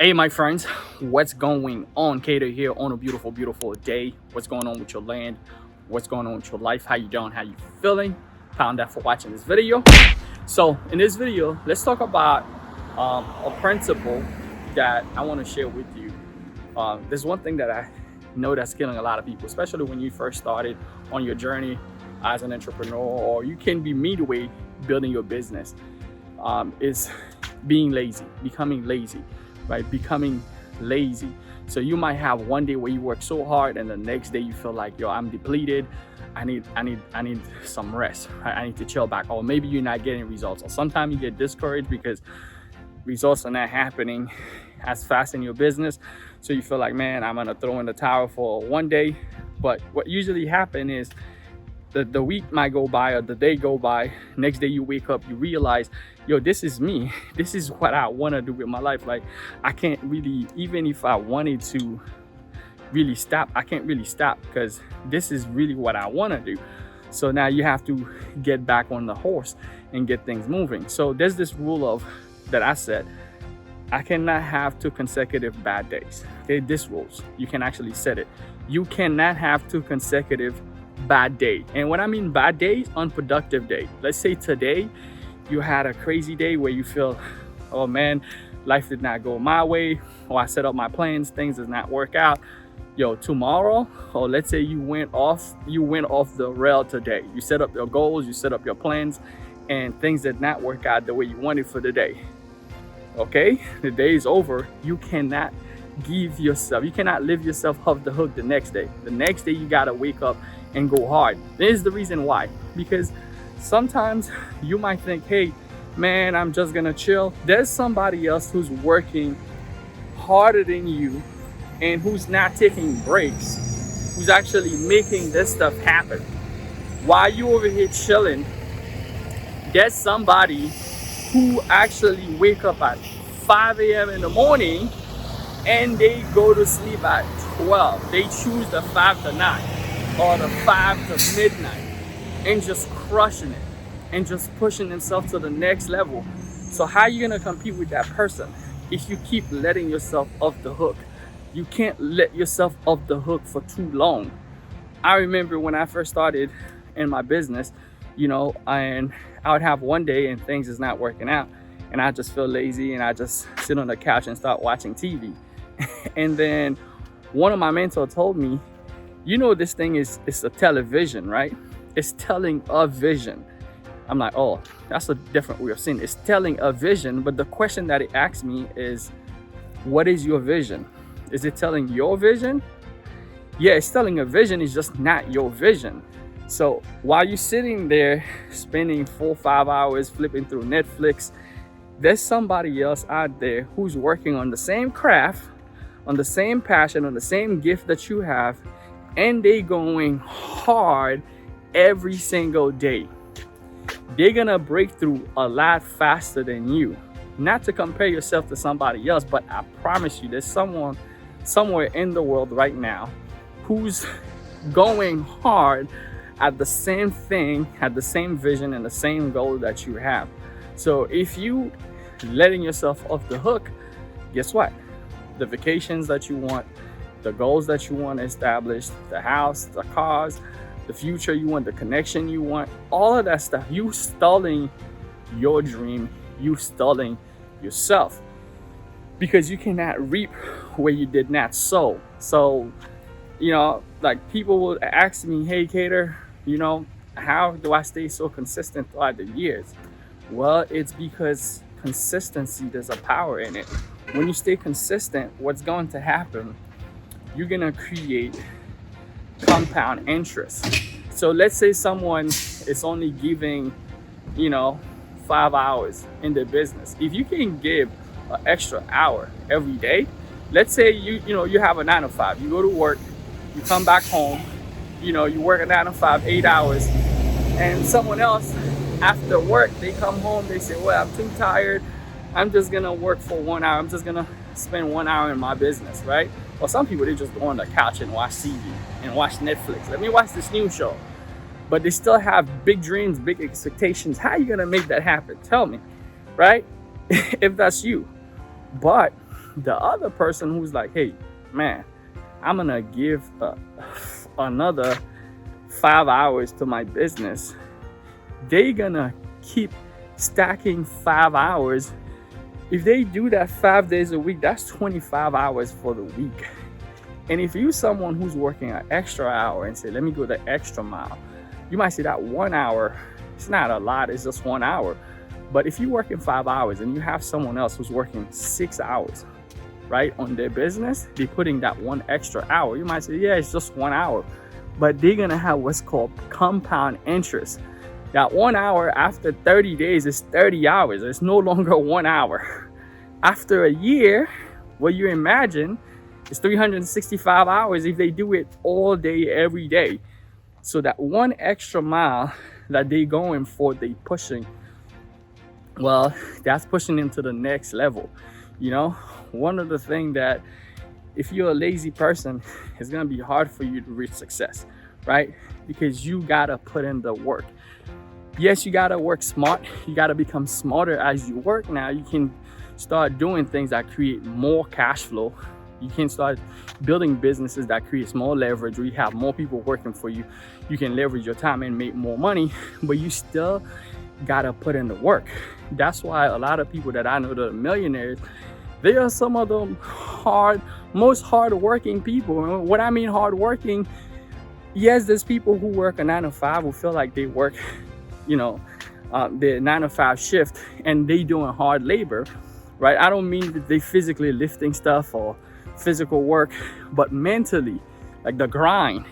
Hey, my friends, what's going on? Keder here on a beautiful, beautiful day. What's going on with your land? What's going on with your life? How you doing? How you feeling? Found that for watching this video. So, in this video, let's talk about a principle that I want to share with you. There's one thing that I know that's killing a lot of people, especially when you first started on your journey as an entrepreneur, or you can be midway building your business. Is being lazy, becoming lazy. Right, becoming lazy. So you might have one day where you work so hard, and the next day you feel like, yo, I'm depleted. I need some rest. Right? I need to chill back. Or maybe you're not getting results. Or sometimes you get discouraged because results are not happening as fast in your business. So you feel like, man, I'm gonna throw in the towel for one day. But what usually happens is the week might go by or the day go by. Next day you wake up, you realize, yo, this is me. This is what I want to do with my life. Like, I can't really, even if I wanted to really stop, I can't really stop because this is really what I want to do. So now you have to get back on the horse and get things moving. So there's this rule of that I said, I cannot have 2 consecutive bad days. Okay, this rules. You can actually set it. You cannot have 2 consecutive bad day. And when I mean bad days, unproductive day. Let's say today you had a crazy day where you feel, oh man, life did not go my way, or I set up my plans, things does not work out. Yo, tomorrow, or let's say you went off the rail today. You set up your goals, you set up your plans, and things did not work out the way you wanted for the day. Okay, the day is over. You cannot leave yourself off the hook the next day. The next day you gotta wake up and go hard. This is the reason why. Because sometimes you might think, hey man, I'm just gonna chill. There's somebody else who's working harder than you and who's not taking breaks, who's actually making this stuff happen. While you over here chilling, there's somebody who actually wake up at 5 a.m. in the morning and they go to sleep at 12. They choose the 5 to 9 or the 5 to midnight and just crushing it and just pushing themselves to the next level. So how are you gonna compete with that person if you keep letting yourself off the hook? You can't let yourself off the hook for too long. I remember when I first started in my business, and I would have one day and things is not working out, and I just feel lazy and I just sit on the couch and start watching TV. And then one of my mentors told me, this thing is a television, right? It's telling a vision. I'm like, oh, that's a different way of saying it. It's telling a vision, but the question that it asked me is, what is your vision? Is it telling your vision? Yeah, it's telling a vision, it's just not your vision. So while you're sitting there spending 4-5 hours flipping through Netflix, there's somebody else out there who's working on the same craft, on the same passion, on the same gift that you have, and they going hard every single day. They're gonna break through a lot faster than you. Not to compare yourself to somebody else, but I promise you there's someone somewhere in the world right now who's going hard at the same thing, at the same vision and the same goal that you have. So if you letting yourself off the hook, guess what? The vacations that you want, the goals that you want to establish, the house, the cars, the future you want, the connection you want, all of that stuff, you stalling your dream, you stalling yourself, because you cannot reap where you did not sow. So, like people will ask me, hey Keder, how do I stay so consistent throughout the years? Well, it's because consistency, there's a power in it. When you stay consistent, what's going to happen? You're gonna create compound interest. So let's say someone is only giving, 5 hours in their business. If you can give an extra hour every day, let's say you have a 9 to 5, you go to work, you come back home, you work a 9 to 5, 8 hours, and someone else after work, they come home, they say, well, I'm too tired, I'm just gonna work for 1 hour, I'm just gonna spend 1 hour in my business, right? Well, some people, they just go on the couch and watch TV and watch Netflix. Let me watch this new show. But they still have big dreams, big expectations. How are you gonna make that happen? Tell me, right? If that's you. But The other person who's like, hey, man, I'm gonna give another 5 hours to my business, they gonna keep stacking 5 hours. If they do that 5 days a week, that's 25 hours for the week. And if you're someone who's working an extra hour and say, let me go the extra mile, you might say that 1 hour, it's not a lot, it's just 1 hour. But if you're working 5 hours and you have someone else who's working 6 hours, right, on their business, they're putting that 1 extra hour. You might say, yeah, it's just 1 hour. But they're gonna have what's called compound interest. That 1 hour after 30 days is 30 hours. It's no longer 1 hour. After a year, what you imagine is 365 hours if they do it all day, every day. So that 1 extra mile that they going for, they pushing, well, that's pushing them to the next level. You know, one of the things that if you're a lazy person, it's gonna be hard for you to reach success, right? Because you gotta put in the work. Yes, you gotta work smart. You gotta become smarter as you work. Now you can start doing things that create more cash flow. You can start building businesses that creates more leverage, where you have more people working for you. You can leverage your time and make more money, but you still gotta put in the work. That's why a lot of people that I know that are millionaires, they are some of the most hardworking people. And what I mean hardworking, yes, there's people who work a 9 to 5 who feel like they work, you know, their 9 to 5 shift and they doing hard labor, right? I don't mean that they physically lifting stuff or physical work, but mentally, like the grind.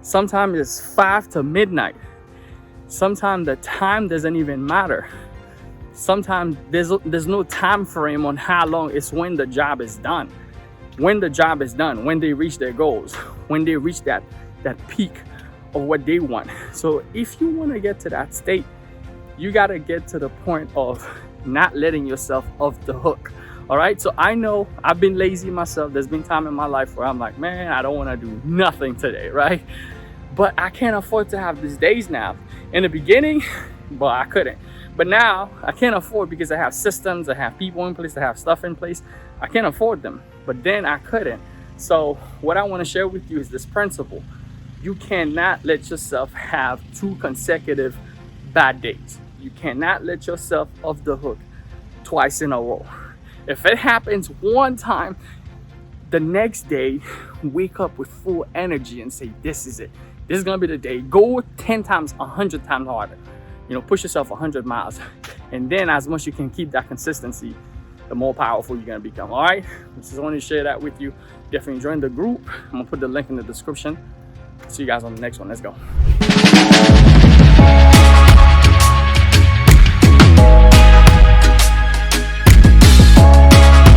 Sometimes it's 5 to midnight. Sometimes the time doesn't even matter. Sometimes there's no time frame on how long. It's when the job is done. When the job is done, when they reach their goals, when they reach that peak of what they want. So if you want to get to that state, you got to get to the point of not letting yourself off the hook. All right. So I know I've been lazy myself. There's been time in my life where I'm like, man, I don't want to do nothing today. Right. But I can't afford to have these days now. In the beginning, well, I couldn't. But now I can't afford, because I have systems, I have people in place, I have stuff in place. I can't afford them. But then I couldn't. So what I want to share with you is this principle. You cannot let yourself have 2 consecutive bad days. You cannot let yourself off the hook twice in a row. If it happens one time, the next day, wake up with full energy and say, this is it. This is going to be the day. Go 10 times, 100 times harder. You know, push yourself 100 miles. And then as much you can keep that consistency, the more powerful you're going to become. All right. Just wanted to share that with you. Definitely join the group. I'm going to put the link in the description. See you guys on the next one. Let's go.